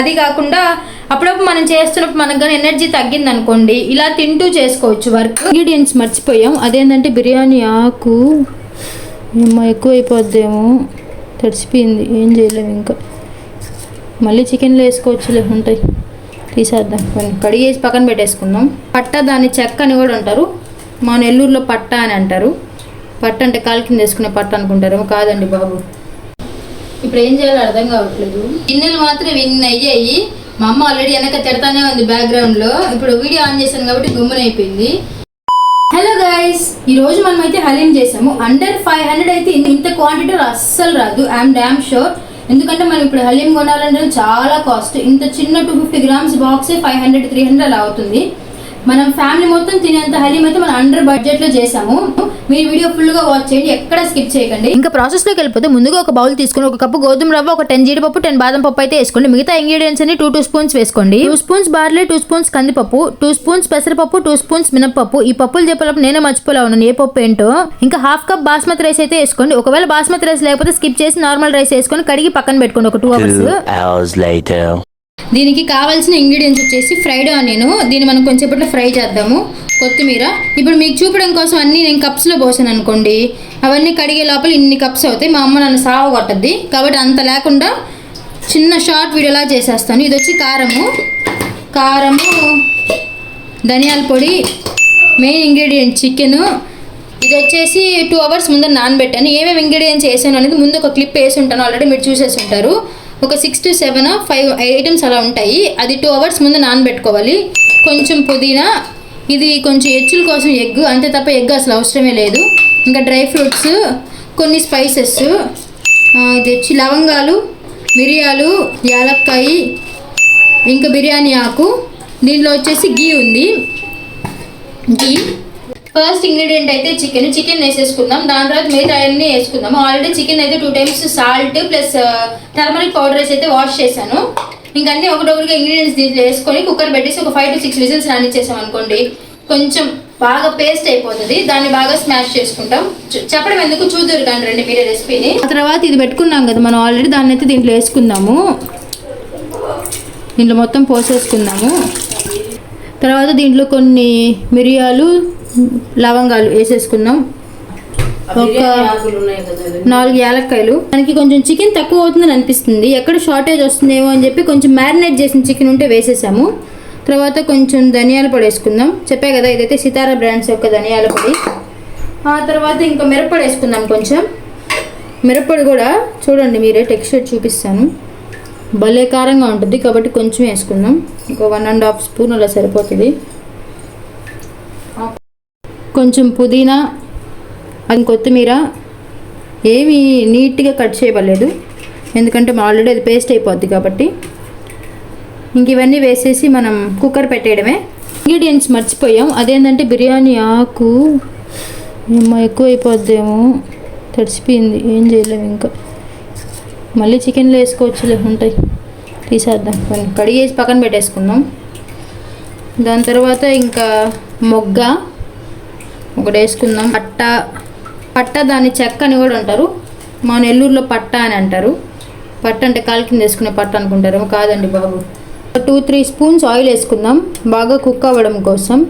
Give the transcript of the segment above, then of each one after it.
అది కాకుండా అప్పుడప్పుడు మనం చేస్తున్నప్పుడు మనకు కానీ ఎనర్జీ తగ్గింది అనుకోండి, ఇలా తింటూ చేసుకోవచ్చు వర్క్. ఇంగ్రీడియంట్స్ మర్చిపోయాం, అదేంటంటే బిర్యానీ ఆకు ఎక్కువ అయిపోద్దేమో, తడిసిపోయింది, ఏం చేయలేము ఇంకా. మళ్ళీ చికెన్లో వేసుకోవచ్చులే, ఉంటాయి, తీసేద్దాం. కొన్ని కడిగేసి పక్కన పెట్టేసుకుందాం. పట్ట దాని చెక్క అని కూడా అంటారు, మా నెల్లూరులో పట్ట అని అంటారు. పట్ట అంటే కాలు కింద వేసుకునే పట్ట అనుకుంటారు, కాదండి బాబు. ఇప్పుడు ఏం చేయాలో అర్థం కావట్లేదు. గిన్నెలు మాత్రం ఇన్ని అయ్యాయి. మా అమ్మ ఆల్రెడీ వెనక తిడతానే ఉంది బ్యాక్గ్రౌండ్లో. ఇప్పుడు వీడియో ఆన్ చేశాను కాబట్టి గుమ్మునైపోయింది. హలో గైస్, ఈ రోజు మనం అయితే హలీం చేసాము. అండర్ 500 అయితే ఇంత క్వాంటిటీ అస్సలు రాదు, ఐఎమ్ డామ్ షూర్. ఎందుకంటే మనం ఇప్పుడు హలీం కొనాలంటే చాలా కాస్ట్. ఇంత చిన్న 250 గ్రామ్స్ బాక్సే 500-300 అలా అవుతుంది. మనం ఫ్యామిలీ మొత్తం తినేంత హలీం అయితే మనం అండర్ బడ్జెట్ లో చేసాము. మీరు వీడియో ఫుల్ గా వాచ్ చేయండి, ఎక్కడ స్కిప్ చేయకండి. ఇంకా ప్రాసెస్ లోకి వెళ్ళిపోతే ముందుగా ఒక బౌల్ తీసుకుని ఒక కప్పు గోధుమ రవ్వ, ఒక 10 జీడిపప్పు, 10 బాదం పప్పు అయితే వేసుకోండి. మిగతా ఇంగ్రీడియంట్స్ అన్ని 2 స్పూన్స్ వేసుకోండి. 2 స్పూన్స్ బార్లీ, 2 స్పూన్స్ కందిపప్పు, 2 స్పూన్స్ పెసరపప్పు, 2 స్పూన్స్ మినపప్పు. ఈ పప్పులు చెప్పేటప్పుడు నేనే మర్చిపోలే ఉన్నాను ఏ పప్పు ఏంటో. ఇంకా హాఫ్ కప్ బాస్మతి రైస్ అయితే వేసుకోండి. ఒకవేళ బాస్మతి రైస్ లేకపోతే స్కిప్ చేసి నార్మల్ రైస్ వేసుకొని కడిగి పక్కన పెట్టుకోండి ఒక 2 అవర్స్. దీనికి కావాల్సిన ఇంగ్రీడియంట్స్ వచ్చేసి ఫ్రైడ్ ఆనియన్, దీన్ని మనం కొంచెంసేపట్లో ఫ్రై చేద్దాము. కొత్తిమీర, ఇప్పుడు మీకు చూపడం కోసం అన్నీ నేను కప్స్లో పోసాను అనుకోండి, అవన్నీ కడిగే లోపల ఇన్ని కప్స్ అవుతాయి. మా అమ్మ నన్ను సావ కొట్టద్ది కాబట్టి అంత లేకుండా చిన్న షార్ట్ వీడియోలా చేసేస్తాను. ఇది వచ్చి కారము, ధనియాల పొడి, మెయిన్ ఇంగ్రీడియంట్ చికెను. ఇది వచ్చేసి 2 అవర్స్ ముందు నానబెట్టాను. ఏమేమి ఇంగ్రీడియంట్స్ వేసాను అనేది ముందు ఒక క్లిప్ వేసి ఉంటాను, ఆల్రెడీ మీరు చూసేసి ఉంటారు. ఒక 6 to 7 5 ఐటమ్స్ అలా ఉంటాయి. అది 2 అవర్స్ ముందు నానబెట్టుకోవాలి. కొంచెం పుదీనా, ఇది కొంచెం ఎచ్చుల కోసం ఎగ్, అంతే తప్ప ఎగ్ అసలు అవసరమే లేదు. ఇంకా డ్రై ఫ్రూట్స్, కొన్ని స్పైసెస్, ఇది వచ్చి లవంగాలు, మిరియాలు, యాలక్కాయ, ఇంకా బిర్యానీ ఆకు. దీనిలో వచ్చేసి గీ ఉంది. గీ ఫస్ట్ ఇంగ్రీడియంట్ అయితే చికెన్ వేసేసుకుందాం. దాని తర్వాత మిగతా అన్నీ వేసుకుందాం. ఆల్రెడీ చికెన్ అయితే 2 times salt plus turmeric powder వేసి అయితే వాష్ చేశాను. ఇంకన్నీ ఒకటొకటిగా ఇంగ్రీడియంట్స్ దీంట్లో వేసుకొని కుక్కర్ పెట్టేసి ఒక 5 to 6 విజిల్స్ రానిచ్చేసాం అనుకోండి, కొంచెం బాగా పేస్ట్ అయిపోతుంది. దాన్ని బాగా స్మాష్ చేసుకుంటాం. చెప్పడం ఎందుకు, చూదురు కానీ రండి మీరే రెసిపీని. ఆ తర్వాత ఇది పెట్టుకున్నాం కదా మనం ఆల్రెడీ, దాన్ని అయితే దీంట్లో వేసుకుందాము. దీంట్లో మొత్తం పోసేసుకుందాము. తర్వాత దీంట్లో కొన్ని మిరియాలు, లవంగాలు వేసేసుకుందాం. ఒక 4 యాలక్కాయలు. మనకి కొంచెం చికెన్ తక్కువ అవుతుందని అనిపిస్తుంది, ఎక్కడ షార్టేజ్ వస్తుందేమో అని చెప్పి కొంచెం మ్యారినేట్ చేసిన చికెన్ ఉంటే వేసేసాము. తర్వాత కొంచెం ధనియాల పొడి వేసుకుందాం. చెప్పే కదా ఇదైతే సితారా బ్రాండ్స్ యొక్క ధనియాల పొడి. ఆ తర్వాత ఇంకా మిరప్పొడి వేసుకుందాం. కొంచెం మిరప్పొడి కూడా చూడండి మీరే, టెక్స్చర్ చూపిస్తాను, భలే కారంగా ఉంటుంది కాబట్టి కొంచెం వేసుకుందాం. ఒక 1.5 స్పూన్ అలా సరిపోతుంది. కొంచెం పుదీనా, అది కొత్తిమీర. ఏమి నీట్గా కట్ చేయలేదు ఎందుకంటే ఆల్రెడీ అది పేస్ట్ అయిపోద్ది కాబట్టి. ఇంక ఇవన్నీ వేసేసి మనం కుక్కర్ పెట్టేయడమే. ఇంగ్రీడియంట్స్ మర్చిపోయాం, అదేంటంటే బిర్యానీ ఆకు ఎక్కువ అయిపోద్దేమో, తడిసిపోయింది, ఏం చేయలేము ఇంకా. మళ్ళీ చికెన్లో వేసుకోవచ్చులే, ఉంటాయి, తీసేద్దాం. కొన్ని కడిగేసి పక్కన పెట్టేసుకుందాం. దాని తర్వాత ఇంకా మొగ్గ ఒకటి వేసుకుందాం. పట్ట దాని చెక్క అని కూడా అంటారు, మా నెల్లూరులో పట్ట అని అంటారు. పట్ట అంటే కాలు కింద వేసుకునే పట్ట అనుకుంటారు, కాదండి బాబు. 2-3 స్పూన్స్ ఆయిల్ వేసుకుందాం బాగా కుక్ అవ్వడం కోసం.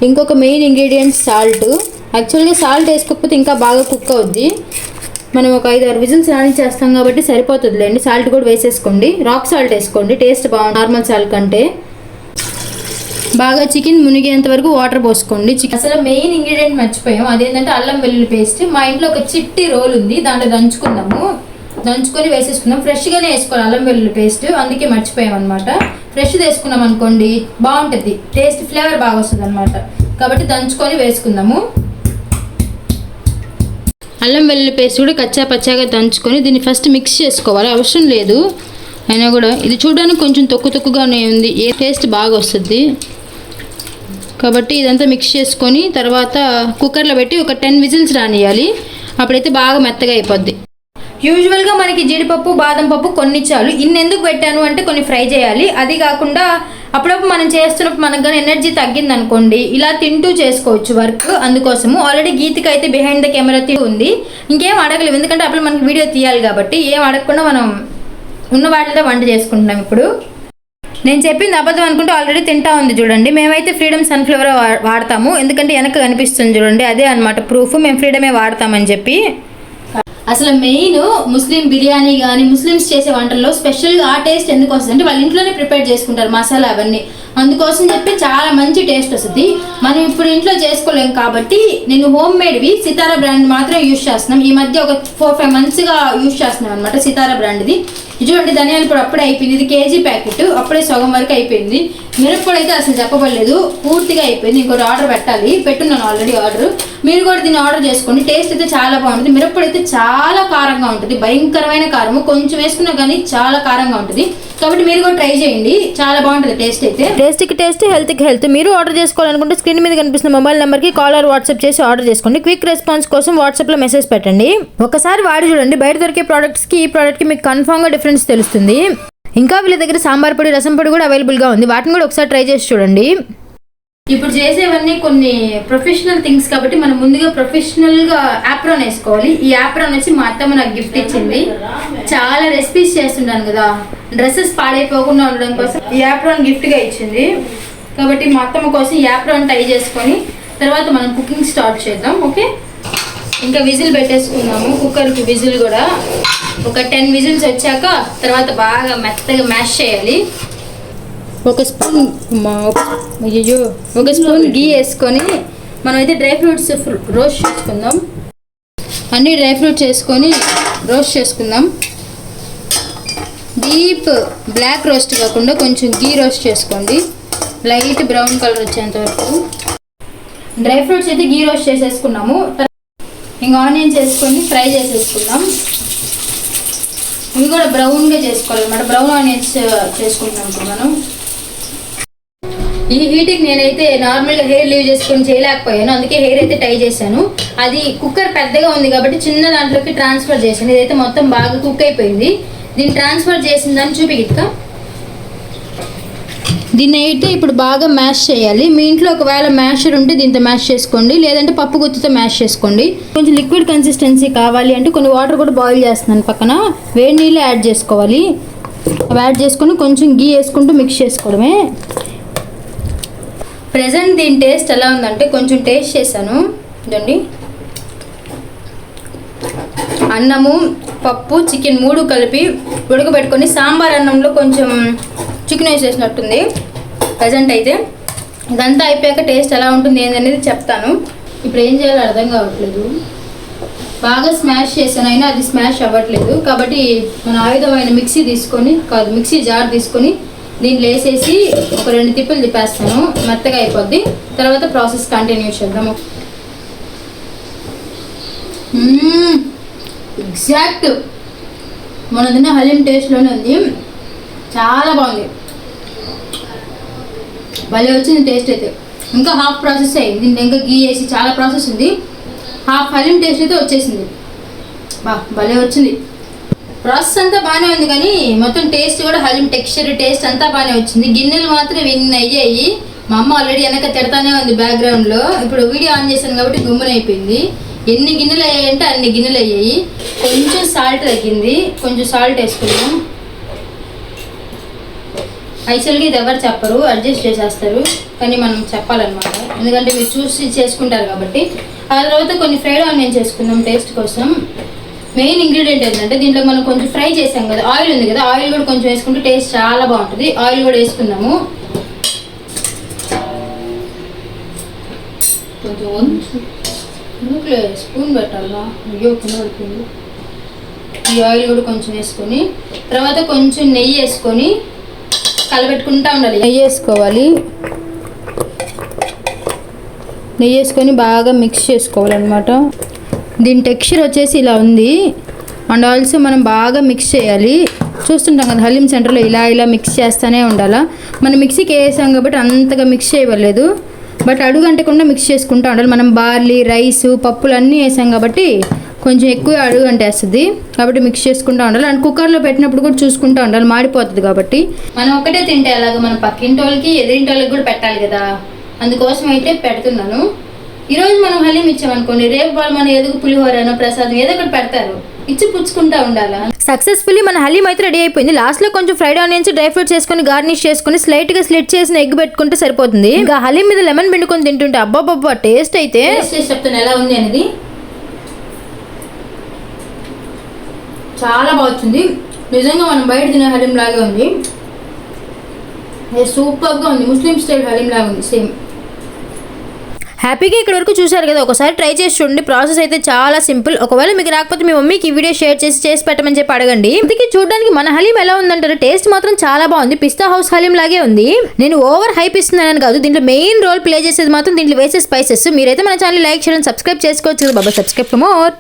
ఇంకొక మెయిన్ ఇంగ్రీడియంట్ సాల్ట్. యాక్చువల్గా సాల్ట్ వేసుకోకపోతే ఇంకా బాగా కుక్ అవుద్ది. మనం ఒక 5-6 విజిల్స్ రానిచ్చేస్తాం కాబట్టి సరిపోతుందిలేండి. సాల్ట్ కూడా వేసేసుకోండి, రాక్ సాల్ట్ వేసుకోండి, టేస్ట్ బాగుంది నార్మల్ సాల్ట్ కంటే. బాగా చికెన్ మునిగేంత వరకు వాటర్ పోసుకోండి. అసలు మెయిన్ ఇంగ్రీడియంట్ మర్చిపోయాం, అదేంటంటే అల్లం వెల్లుల్లి పేస్ట్. మా ఇంట్లో ఒక చిట్టి రోల్ ఉంది, దాంట్లో దంచుకొని వేసేసుకుందాం. ఫ్రెష్గానే వేసుకోవాలి అల్లం వెల్లుల్లి పేస్ట్, అందుకే మర్చిపోయాం అనమాట. ఫ్రెష్ వేసుకున్నాం అనుకోండి బాగుంటుంది, టేస్ట్ ఫ్లేవర్ బాగా వస్తుంది అనమాట. కాబట్టి దంచుకొని వేసుకుందాము. అల్లం వెల్లుల్లి పేస్ట్ కూడా కచ్చా పచ్చాగా దంచుకొని దీన్ని ఫస్ట్ మిక్స్ చేసుకోవాలి. అవసరం లేదు అయినా కూడా, ఇది చూడడానికి కొంచెం తొక్కుగానే ఉంది, ఏ టేస్ట్ బాగా వస్తుంది కాబట్టి ఇదంతా మిక్స్ చేసుకొని తర్వాత కుక్కర్లో పెట్టి ఒక 10 విజిల్స్ రానియాలి. అప్పుడైతే బాగా మెత్తగా అయిపోద్ది. యూజువల్గా మనకి జీడిపప్పు, బాదం పప్పు కొన్ని చాలు. ఇన్ని ఎందుకు పెట్టాను అంటే కొన్ని ఫ్రై చేయాలి. అది కాకుండా అప్పుడప్పుడు మనం చేస్తున్నప్పుడు మనకు కానీ ఎనర్జీ తగ్గింది అనుకోండి, ఇలా తింటూ చేసుకోవచ్చు వర్క్. అందుకోసము ఆల్రెడీ గీతికి అయితే బిహైండ్ ద కెమెరా ఉంది. ఇంకేం అడగలేము ఎందుకంటే అప్పుడు మనకి వీడియో తీయాలి కాబట్టి. ఏం అడగకుండా మనం ఉన్న వాటితో వంట చేసుకుంటున్నాం. ఇప్పుడు నేను చెప్పింది అబద్ధం అనుకుంటే ఆల్రెడీ తింటా ఉంది చూడండి. మేమైతే ఫ్రీడమ్ సన్ఫ్లవర్ వాడతాము, ఎందుకంటే వెనక కనిపిస్తుంది చూడండి, అదే అనమాట ప్రూఫ్ మేము ఫ్రీడమే వాడతామని చెప్పి. అసలు మెయిన్ ముస్లిం బిర్యానీ కానీ ముస్లిమ్స్ చేసే వంటల్లో స్పెషల్గా ఆ టేస్ట్ ఎందుకు వస్తుంది అంటే వాళ్ళ ఇంట్లోనే ప్రిపేర్ చేసుకుంటారు మసాలా అవన్నీ, అందుకోసం చెప్పి చాలా మంచి టేస్ట్ వస్తుంది. మనం ఇప్పుడు ఇంట్లో చేసుకోలేం కాబట్టి నేను హోమ్ మేడ్వి సితారా బ్రాండ్ మాత్రం యూజ్ చేస్తున్నాం. ఈ మధ్య ఒక 4-5 monthsగా యూజ్ చేస్తున్నాం అనమాట సితారా బ్రాండ్ది. చూడండి ధనియాల పొడి అప్పుడే అయిపోయింది, ఇది కేజీ ప్యాకెట్, అప్పుడే సగం వరకు అయిపోయింది. మిరప్పొడి అయితే అసలు చెప్పబడలేదు, పూర్తిగా అయిపోయింది. ఇంకోటి ఆర్డర్ పెట్టాలి, పెట్టున్నాను ఆల్రెడీ ఆర్డర్. మీరు కూడా దీన్ని ఆర్డర్ చేసుకోండి, టేస్ట్ అయితే చాలా బాగుంటుంది. మిరప్పొడి అయితే చాలా కారంగా ఉంటుంది, భయంకరమైన కారము, కొంచెం వేసుకున్నా కానీ చాలా కారంగా ఉంటుంది. కాబట్టి మీరు కూడా ట్రై చేయండి, చాలా బాగుంటుంది టేస్ట్ అయితే. టేస్ట్కి టేస్ట్, హెల్త్కి హెల్త్. మీరు ఆర్డర్ చేసుకోవాలనుకుంటే స్క్రీన్ మీద కనిపిస్తున్న మొబైల్ నెంబర్కి కాల్ ఆర్ వాట్సాప్ చేసి ఆర్డర్ చేసుకోండి. క్విక్ రెస్పాన్స్ కోసం వాట్సాప్లో మెసేజ్ పెట్టండి. ఒకసారి వాడి చూడండి, బయట దొరికే ప్రోడక్ట్స్కి ఈ ప్రోడక్ట్కి మీకు కన్ఫామ్గా డిఫరెన్స్ తెలుస్తుంది. ఇంకా వీళ్ళ దగ్గర సాంబార్ పొడి, రసం పొడి కూడా అవైలబుల్గా ఉంది, వాటిని కూడా ఒకసారి ట్రై చేసి చూడండి. ఇప్పుడు చేసేవన్నీ కొన్ని ప్రొఫెషనల్ థింగ్స్ కాబట్టి మనం ముందుగా ప్రొఫెషనల్గా యాప్రాన్ వేసుకోవాలి. ఈ యాప్రాన్ వచ్చి మా అత్తమ్మ నాకు గిఫ్ట్ ఇచ్చింది. చాలా రెసిపీస్ చేస్తుంటాను కదా, డ్రెస్సెస్ పాడైపోకుండా ఉండడం కోసం ఈ యాప్రాన్ గిఫ్ట్గా ఇచ్చింది. కాబట్టి మా అత్తమ్మ కోసం ఈ యాప్రాన్ ట్రై చేసుకొని తర్వాత మనం కుకింగ్ స్టార్ట్ చేద్దాం. ఓకే, ఇంకా విజిల్ పెట్టేసుకుందాము. కుక్కర్కి విజిల్ కూడా ఒక 10 విజిల్స్ వచ్చాక తర్వాత బాగా మెత్తగా మ్యాష్ చేయాలి. ఒక స్పూన్ గీ వేసుకొని మనమైతే డ్రై ఫ్రూట్స్ రోస్ట్ చేసుకుందాం. అన్ని డ్రై ఫ్రూట్స్ వేసుకొని రోస్ట్ చేసుకుందాం. డీప్ బ్లాక్ రోస్ట్ కాకుండా కొంచెం గీ రోస్ట్ చేసుకోండి, లైట్ బ్రౌన్ కలర్ వచ్చేంత వరకు. డ్రై ఫ్రూట్స్ అయితే గీ రోస్ట్ చేసేసుకున్నాము. ఇంకా ఆనియన్స్ వేసుకొని ఫ్రై చేసేసుకుందాం. ఇవి కూడా బ్రౌన్గా చేసుకోవాలన్నమాట, బ్రౌన్ ఆనియన్స్ చేసుకుంటున్నాం ఇప్పుడు మనం. ఈ హీట్కి నేనైతే నార్మల్గా హెయిర్ లీవ్ చేసుకొని చేయలేకపోయాను, అందుకే హెయిర్ అయితే టై చేశాను. అది కుక్కర్ పెద్దగా ఉంది కాబట్టి చిన్న దాంట్లోకి ట్రాన్స్ఫర్ చేశాను. ఇదైతే మొత్తం బాగా కుక్ అయిపోయింది. దీన్ని ట్రాన్స్ఫర్ చేసిందని చూపిస్తా. దీన్ని అయితే ఇప్పుడు బాగా మ్యాష్ చేయాలి. మీ ఇంట్లో ఒకవేళ మ్యాషర్ ఉంటే దీంతో మ్యాష్ చేసుకోండి, లేదంటే పప్పు గుత్తితో మ్యాష్ చేసుకోండి. కొంచెం లిక్విడ్ కన్సిస్టెన్సీ కావాలి అంటే కొన్ని వాటర్ కూడా బాయిల్ చేస్తున్నాను పక్కన, వేడి నీళ్ళు యాడ్ చేసుకోవాలి. అవి యాడ్ చేసుకొని కొంచెం గీ వేసుకుంటూ మిక్స్ చేసుకోవడమే. ప్రెజెంట్ దీని టేస్ట్ ఎలా ఉందంటే కొంచెం టేస్ట్ చేశాను చూడండి. అన్నము, పప్పు, చికెన్ 3 కలిపి ఉడకబెట్టుకొని సాంబార్ అన్నంలో కొంచెం చికెన్ వేసేసినట్టుంది ప్రజెంట్ అయితే. ఇదంతా అయిపోయాక టేస్ట్ ఎలా ఉంటుంది ఏంటనేది చెప్తాను. ఇప్పుడు ఏం చేయాలో అర్థం కావట్లేదు, బాగా స్మాష్ చేశాను అయినా అది స్మాష్ అవ్వట్లేదు. కాబట్టి మన ఆయుధమైన మిక్సీ జార్ తీసుకొని దీన్ని వేసేసి ఒక 2 తిప్పులు తిప్పేస్తాను, మెత్తగా అయిపోద్ది. తర్వాత ప్రాసెస్ కంటిన్యూ చేద్దాము. ఎగ్జాక్ట్ మన తిన్న హలీం టేస్ట్లోనే ఉంది, చాలా బాగుంది, భలే వచ్చింది టేస్ట్ అయితే. ఇంకా హాఫ్ ప్రాసెస్ అయ్యింది, దీన్ని ఇంకా గీ వేసి చాలా ప్రాసెస్ ఉంది. హాఫ్ హలీం టేస్ట్ అయితే వచ్చేసింది, భలే వచ్చింది. ప్రాసెస్ అంతా బాగానే ఉంది కానీ మొత్తం టేస్ట్ కూడా హలీం టెక్స్చర్ టేస్ట్ అంతా బాగానే వచ్చింది. గిన్నెలు మాత్రం విన్ అయ్యాయి. మా అమ్మ ఆల్రెడీ వెనక తిడతానే ఉంది బ్యాక్గ్రౌండ్లో. ఇప్పుడు వీడియో ఆన్ చేశాను కాబట్టి గుమ్మున అయిపోయింది. ఎన్ని గిన్నెలు అయ్యాయంటే అన్ని గిన్నెలు అయ్యాయి. కొంచెం సాల్ట్ తగ్గింది, కొంచెం సాల్ట్ వేసుకున్నాం. యాక్చువల్గా ఇది ఎవరు చెప్పరు, అడ్జస్ట్ చేసేస్తారు, కానీ మనం చెప్పాలన్నమాట, ఎందుకంటే మీరు చూసి చేసుకుంటారు కాబట్టి. ఆ తర్వాత కొన్ని ఫ్రైడ్ ఆనియన్ చేసుకుందాం టేస్ట్ కోసం. మెయిన్ ఇంగ్రీడియంట్ ఏంటంటే దీంట్లో మనం కొంచెం ఫ్రై చేసాం కదా, ఆయిల్ ఉంది కదా, ఆయిల్ కూడా కొంచెం వేసుకుంటే టేస్ట్ చాలా బాగుంటుంది. ఆయిల్ కూడా వేసుకుందాము. కొంచెం స్పూన్ పెట్టాలా, అయ్యో కింద పడుతుంది. ఈ ఆయిల్ కూడా కొంచెం వేసుకొని తర్వాత కొంచెం నెయ్యి వేసుకొని కలబెట్టుకుంటా ఉండాలి. నెయ్యి వేసుకొని బాగా మిక్స్ చేసుకోవాలన్నమాట. దీని టెక్స్చర్ వచ్చేసి ఇలా ఉంది. అండ్ ఆల్సో మనం బాగా మిక్స్ చేయాలి. చూస్తుంటాం కదా హలీం సెంటర్లో ఇలా మిక్స్ చేస్తూనే ఉండాలా. మనం మిక్సీకి వేసాం కాబట్టి అంతగా మిక్స్ చేయవలేదు, బట్ అడుగు అంటకుండా మిక్స్ చేసుకుంటూ ఉండాలి. మనం బార్లీ, రైస్, పప్పులు అన్నీ వేసాం కాబట్టి కొంచెం ఎక్కువ అడుగు అంటేస్తుంది, కాబట్టి మిక్స్ చేసుకుంటూ ఉండాలి. అండ్ కుక్కర్లో పెట్టినప్పుడు కూడా చూసుకుంటూ ఉండాలి, మాడిపోతుంది కాబట్టి. మనం ఒకటే తింటే అలాగా మన పక్కింటి వాళ్ళకి ఎదిరింటి వాళ్ళకి కూడా పెట్టాలి కదా, అందుకోసం అయితే పెడుతున్నాను. ఈరోజు మనం హలీం ఇచ్చామనుకోండి, రేపు వాళ్ళు మన ఎదుగు పులిహోరనో ప్రసాదం ఏదో ఒకటి పెడతారు, ఇచ్చి పుచ్చుకుంటూ ఉండాలా. సక్సెస్ఫుల్లీ మన హలీం అయితే రెడీ అయిపోయింది. లాస్ట్ లో కొంచెం ఫ్రైడ్ ఆనియన్స్, డ్రై ఫ్రూట్స్ వేసుకొని గార్నిష్ చేసుకుని స్లైట్ గా స్లిట్ చేసిన ఎగ్ పెట్టుకుంటే సరిపోతుంది. ఇంకా హలీం మీద లెమన్ పిండుకొని తింటుంటే అబ్బాబ్బా టేస్ట్ అయితే చెప్తాను ఎలా ఉంది అనేది. చాలా బాగుంది నిజంగా, మనం బయట తినే హలీం లాగే ఉంది. సూపర్ గా ఉంది, ముస్లిం స్టైల్ హలీం లాగా ఉంది సేమ్. హ్యాపీగా ఇక్కడ వరకు చూసారు కదా, ఒకసారి ట్రై చేసి చూడండి. ప్రాసెస్ అయితే చాలా సింపుల్. ఒకవేళ మీకు రాకపోతే మీ మమ్మీకి ఈ వీడియో షేర్ చేసి పెట్టమని చెప్పి అడగండి. ఇంతకీ చూడడానికి మన హలీం ఎలా ఉందంటారు, టేస్ట్ మాత్రం చాలా బాగుంది. పిస్తా హౌస్ హలీం లాగే ఉంది. నేను ఓవర్ హైప్ ఇస్తున్నానని కాదు, దీంట్లో మెయిన్ రోల్ ప్లే చేసేది మాత్రం దీంట్లో వేసే స్పైసెస్. మీరైతే మన ఛానల్ లైక్ చేయడం, సబ్స్క్రైబ్ చేసుకోవచ్చు కదా బాబా. Subscribe for more.